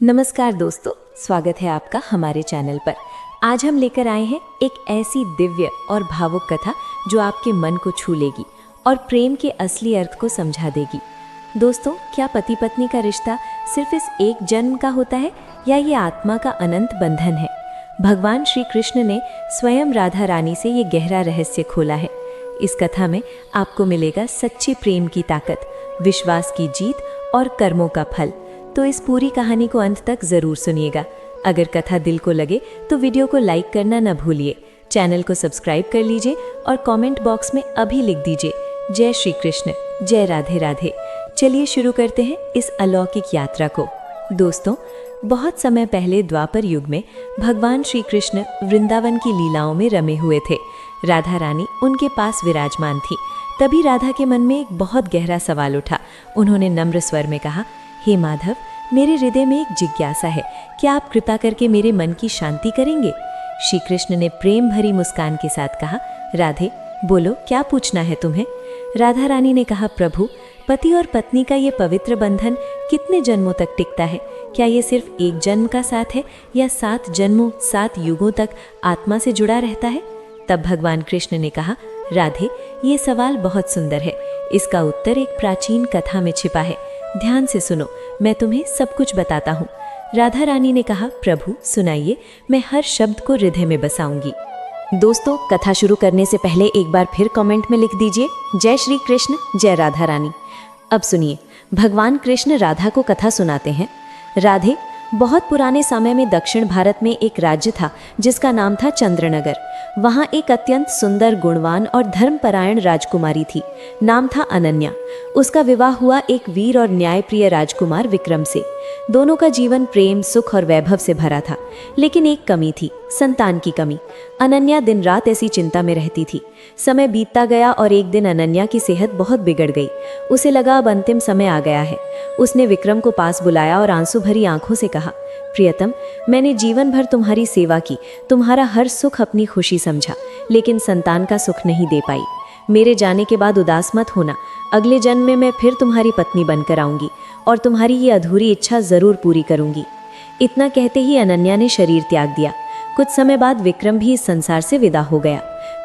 नमस्कार दोस्तों, स्वागत है आपका हमारे चैनल पर। आज हम लेकर आए हैं एक ऐसी दिव्य और भावुक कथा जो आपके मन को छू लेगी और प्रेम के असली अर्थ को समझा देगी। दोस्तों, क्या पति पत्नी का रिश्ता सिर्फ इस एक जन्म का होता है या ये आत्मा का अनंत बंधन है? भगवान श्री कृष्ण ने स्वयं राधा रानी से ये गहरा रहस्य खोला है। इस कथा में आपको मिलेगा सच्चे प्रेम की ताकत, विश्वास की जीत और कर्मों का फल। तो इस पूरी कहानी को अंत तक जरूर सुनिएगा। अगर कथा दिल को लगे तो वीडियो को लाइक करना न भूलिए, चैनल को सब्सक्राइब कर लीजिए और कमेंट बॉक्स में अभी लिख दीजिए जय श्री कृष्ण, जय राधे राधे। चलिए शुरू करते हैं इस अलौकिक यात्रा को। दोस्तों, बहुत समय पहले द्वापर युग में भगवान श्री कृष्ण वृंदावन की लीलाओं में रमे हुए थे। राधा रानी उनके पास विराजमान थी। तभी राधा के मन में एक बहुत गहरा सवाल उठा। उन्होंने नम्र स्वर में कहा, हे माधव, मेरे हृदय में एक जिज्ञासा है, क्या आप कृपा करके मेरे मन की शांति करेंगे? श्री कृष्ण ने प्रेम भरी मुस्कान के साथ कहा, राधे बोलो, क्या पूछना है तुम्हें? राधा रानी ने कहा, प्रभु, पति और पत्नी का ये पवित्र बंधन कितने जन्मों तक टिकता है? क्या ये सिर्फ एक जन्म का साथ है या 7 जन्मों 7 युगों तक आत्मा से जुड़ा रहता है? तब भगवान कृष्ण ने कहा, राधे, ये सवाल बहुत सुंदर है। इसका उत्तर एक प्राचीन कथा में छिपा है। ध्यान से सुनो, मैं तुम्हें सब कुछ बताता हूँ। राधा रानी ने कहा, प्रभु सुनाइए, मैं हर शब्द को हृदय में बसाऊंगी। दोस्तों, कथा शुरू करने से पहले एक बार फिर कमेंट में लिख दीजिए जय श्री कृष्ण, जय राधा रानी। अब सुनिए, भगवान कृष्ण राधा को कथा सुनाते हैं। राधे, बहुत पुराने समय में दक्षिण भारत में एक राज्य था जिसका नाम था चंद्रनगर। वहाँ एक अत्यंत सुंदर, गुणवान और धर्मपरायण राजकुमारी थी। नाम था अनन्या। उसका विवाह हुआ एक वीर और न्यायप्रिय राजकुमार विक्रम से। दोनों का जीवन प्रेम, सुख और वैभव से भरा था। लेकिन एक कमी थी, संतान की कमी। अनन्या दिन रात ऐसी चिंता में रहती थी। समय बीतता गया और एक दिन अनन्या की सेहत बहुत बिगड़ गई। उसे लगा अब अंतिम समय आ गया है। उसने विक्रम को पास बुलाया और आंसू भरी आंखों से कहा, प्रियतम, मैंने जीवन भर तुम्हारी सेवा की, तुम्हारा हर सुख अपनी खुशी समझा, लेकिन संतान का सुख नहीं दे पाई। मेरे जाने के बाद उदास मत होना। अगले जन्म में मैं फिर तुम्हारी पत्नी बनकर आऊंगी और तुम्हारी ये अधूरी इच्छा जरूर पूरी करूंगी। इतना कहते ही अनन्या ने शरीर त्याग दिया। कुछ समय बाद विक्रम भी इस संसार से विदा हो गया।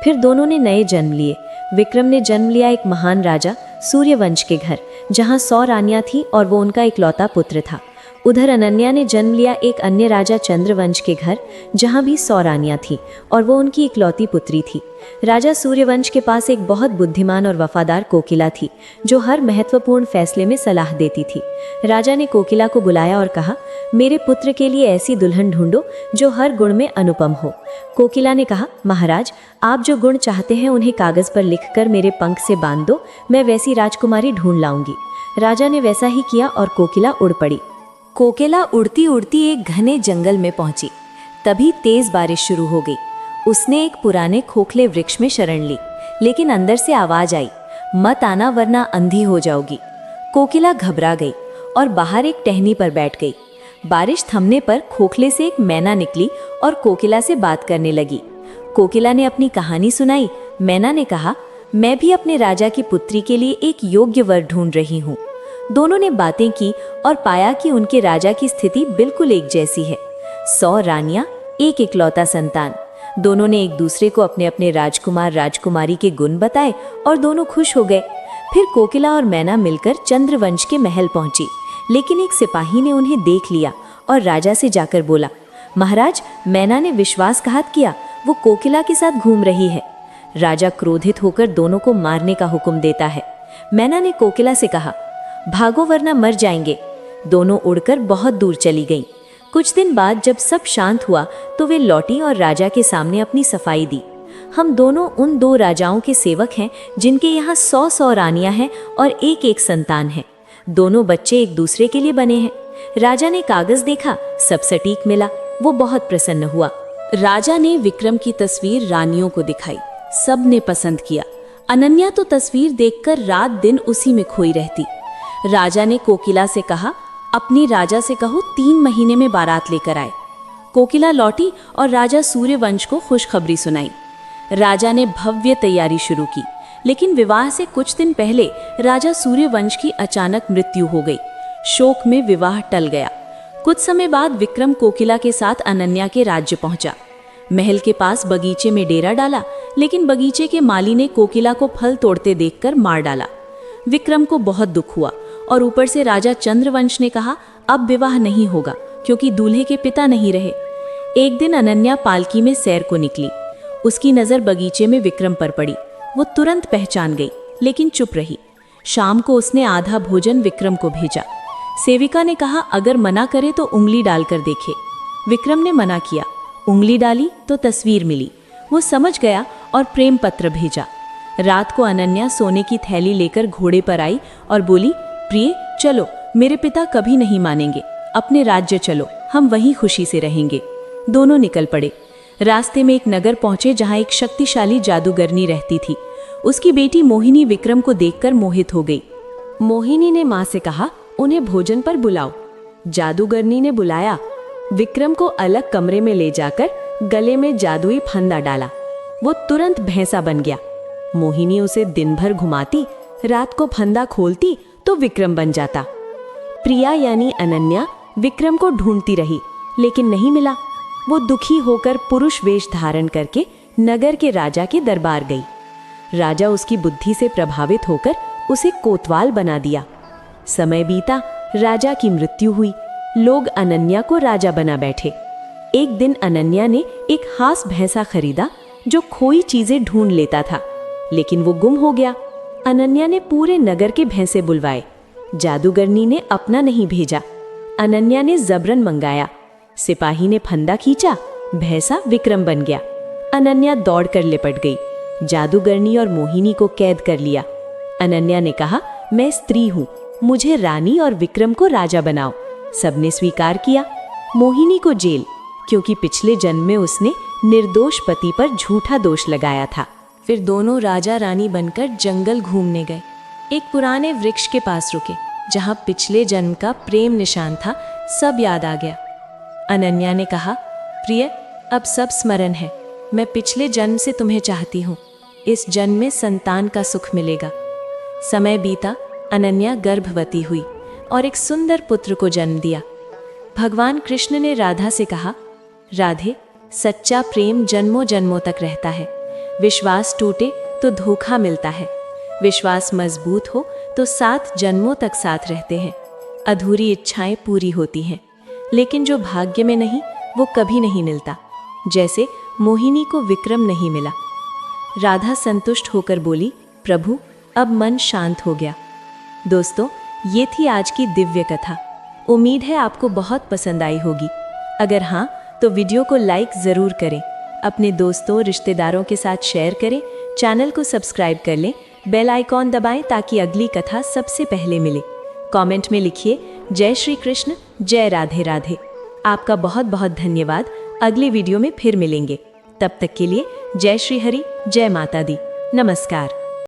फिर दोनों ने नए जन्म लिए। विक्रम ने जन्म लिया एक महान राजा सूर्यवंश के घर, जहाँ 100 रानियां थी और वो उनका इकलौता पुत्र था। उधर अनन्या ने जन्म लिया एक अन्य राजा चंद्रवंश के घर, जहाँ भी 100 रानियां थी और वो उनकी इकलौती पुत्री थी। राजा सूर्यवंश के पास एक बहुत बुद्धिमान और वफादार कोकिला थी, जो हर महत्वपूर्ण फैसले में सलाह देती थी। राजा ने कोकिला को बुलाया और कहा, मेरे पुत्र के लिए ऐसी दुल्हन ढूंढो जो हर गुण में अनुपम हो। कोकिला ने कहा, महाराज, आप जो गुण चाहते हैं उन्हें कागज पर लिखकर मेरे पंख से बांध दो, मैं वैसी राजकुमारी ढूंढ लाऊंगी। राजा ने वैसा ही किया और कोकिला उड़ पड़ी। कोकिला उड़ती उड़ती एक घने जंगल में पहुंची। तभी तेज बारिश शुरू हो गई। उसने एक पुराने खोखले वृक्ष में शरण ली, लेकिन अंदर से आवाज आई, मत आना वरना अंधी हो जाओगी। कोकिला घबरा गई और बाहर एक टहनी पर बैठ गई। बारिश थमने पर खोखले से एक मैना निकली और कोकिला से बात करने लगी। कोकिला ने अपनी कहानी सुनाई। मैना ने कहा, मैं भी अपने राजा की पुत्री के लिए एक योग्य वर ढूंढ रही हूँ। दोनों ने बातें की और पाया कि उनके राजा की स्थिति बिल्कुल एक जैसी है। 100 रानियां, एक इकलौता संतान। दोनों ने एक दूसरे को अपने अपने राजकुमार राजकुमारी के गुण बताए और दोनों खुश हो गए। फिर कोकिला और मैना मिलकर चंद्रवंश के महल पहुंची, लेकिन एक सिपाही ने उन्हें देख लिया और राजा से जाकर बोला, महाराज, मैना ने विश्वासघात किया, वो कोकिला के साथ घूम रही है। राजा क्रोधित होकर दोनों को मारने का हुक्म देता है। मैना ने कोकिला से कहा, भागो वरना मर जाएंगे। दोनों उड़कर बहुत दूर चली गईं। कुछ दिन बाद जब सब शांत हुआ तो वे लौटी और राजा के सामने अपनी सफाई दी। हम दोनों उन 2 राजाओं के सेवक हैं जिनके यहाँ 100 रानियां हैं और एक एक संतान है। दोनों बच्चे एक दूसरे के लिए बने हैं। राजा ने कागज देखा, सब सटीक मिला। वो बहुत प्रसन्न हुआ। राजा ने विक्रम की तस्वीर रानियों को दिखाई। सब ने पसंद किया। अनन्या तो तस्वीर देखकर रात दिन उसी में खोई रहती। राजा ने कोकिला से कहा, अपनी राजा से कहो 3 महीने में बारात लेकर आए। कोकिला लौटी और राजा सूर्यवंश को खुशखबरी सुनाई। राजा ने भव्य तैयारी शुरू की, लेकिन विवाह से कुछ दिन पहले राजा सूर्यवंश की अचानक मृत्यु हो गई। शोक में विवाह टल गया। कुछ समय बाद विक्रम कोकिला के साथ अनन्या के राज्य पहुंचा। महल के पास बगीचे में डेरा डाला, लेकिन बगीचे के माली ने कोकिला को फल तोड़ते देखकर मार डाला। विक्रम को बहुत दुख हुआ और ऊपर से राजा चंद्रवंश ने कहा अब विवाह नहीं होगा, क्योंकि दूल्हे के पिता नहीं रहे। एक दिन अनन्या पालकी में सैर को निकली। उसकी नजर बगीचे में विक्रम पर पड़ी। वो तुरंत पहचान गई, लेकिन चुप रही। शाम को उसने आधा भोजन विक्रम को भेजा। सेविका ने कहा अगर मना करे तो उंगली डालकर देखे। विक्रम ने मना किया। उंगली डाली तो तस्वीर मिली। वो समझ गया और प्रेम पत्र भेजा। रात को अनन्या सोने की थैली लेकर घोड़े पर आई और बोली, प्रिय चलो, मेरे पिता कभी नहीं मानेंगे, अपने राज्य चलो, हम वहीं खुशी से रहेंगे। दोनों निकल पड़े। रास्ते में एक नगर पहुंचे जहां एक शक्तिशाली जादूगरनी रहती थी। उसकी बेटी मोहिनी विक्रम को देखकर मोहित हो गई। मोहिनी ने माँ से कहा उन्हें भोजन पर बुलाओ। जादूगरनी ने बुलाया। विक्रम को अलग कमरे में ले जाकर गले में जादुई फंदा डाला। वो तुरंत भैंसा बन गया। मोहिनी उसे दिन भर घुमाती, रात को फंदा खोलती तो विक्रम बन जाता। प्रिया यानी अनन्या विक्रम को ढूंढती रही, लेकिन नहीं मिला। वो दुखी होकर पुरुष वेश धारण करके नगर के राजा के दरबार गई। राजा उसकी बुद्धि से प्रभावित होकर उसे कोतवाल बना दिया। समय बीता, राजा की मृत्यु हुई। लोग अनन्या को राजा बना बैठे। एक दिन अनन्या ने एक खास भैंसा खरीदा जो खोई चीजें ढूंढ लेता था, लेकिन वो गुम हो गया। अनन्या ने पूरे नगर के भैंसे बुलवाए। जादूगरनी ने अपना नहीं भेजा। अनन्या ने जबरन मंगाया। सिपाही ने फंदा खींचा, भैंसा विक्रम बन गया। अनन्या दौड़कर लिपट गई। जादूगरनी और मोहिनी को कैद कर लिया। अनन्या ने कहा मैं स्त्री हूँ, मुझे रानी और विक्रम को राजा बनाओ। सबने स्वीकार किया। मोहिनी को जेल, क्योंकि पिछले जन्म में उसने निर्दोष पति पर झूठा दोष लगाया था। फिर दोनों राजा रानी बनकर जंगल घूमने गए। एक पुराने वृक्ष के पास रुके, जहां पिछले जन्म का प्रेम निशान था। सब याद आ गया। अनन्या ने कहा, प्रिय, अब सब स्मरण है। मैं पिछले जन्म से तुम्हें चाहती हूँ। इस जन्म में संतान का सुख मिलेगा। समय बीता, अनन्या गर्भवती हुई और एक सुंदर पुत्र को जन्म दिया। भगवान कृष्ण ने राधा से कहा, राधे, सच्चा प्रेम जन्मों जन्मों तक रहता है। विश्वास टूटे तो धोखा मिलता है। विश्वास मजबूत हो तो 7 जन्मों तक साथ रहते हैं। अधूरी इच्छाएं पूरी होती हैं, लेकिन जो भाग्य में नहीं वो कभी नहीं मिलता। जैसे मोहिनी को विक्रम नहीं मिला। राधा संतुष्ट होकर बोली, प्रभु, अब मन शांत हो गया। दोस्तों, ये थी आज की दिव्य कथा। उम्मीद है आपको बहुत पसंद आई होगी। अगर हाँ, तो वीडियो को लाइक ज़रूर करें, अपने दोस्तों रिश्तेदारों के साथ शेयर करें, चैनल को सब्सक्राइब कर लें, बेल आइकॉन दबाएं ताकि अगली कथा सबसे पहले मिले। कमेंट में लिखिए जय श्री कृष्ण, जय राधे राधे। आपका बहुत बहुत धन्यवाद। अगले वीडियो में फिर मिलेंगे। तब तक के लिए जय श्री हरि, जय माता दी। नमस्कार।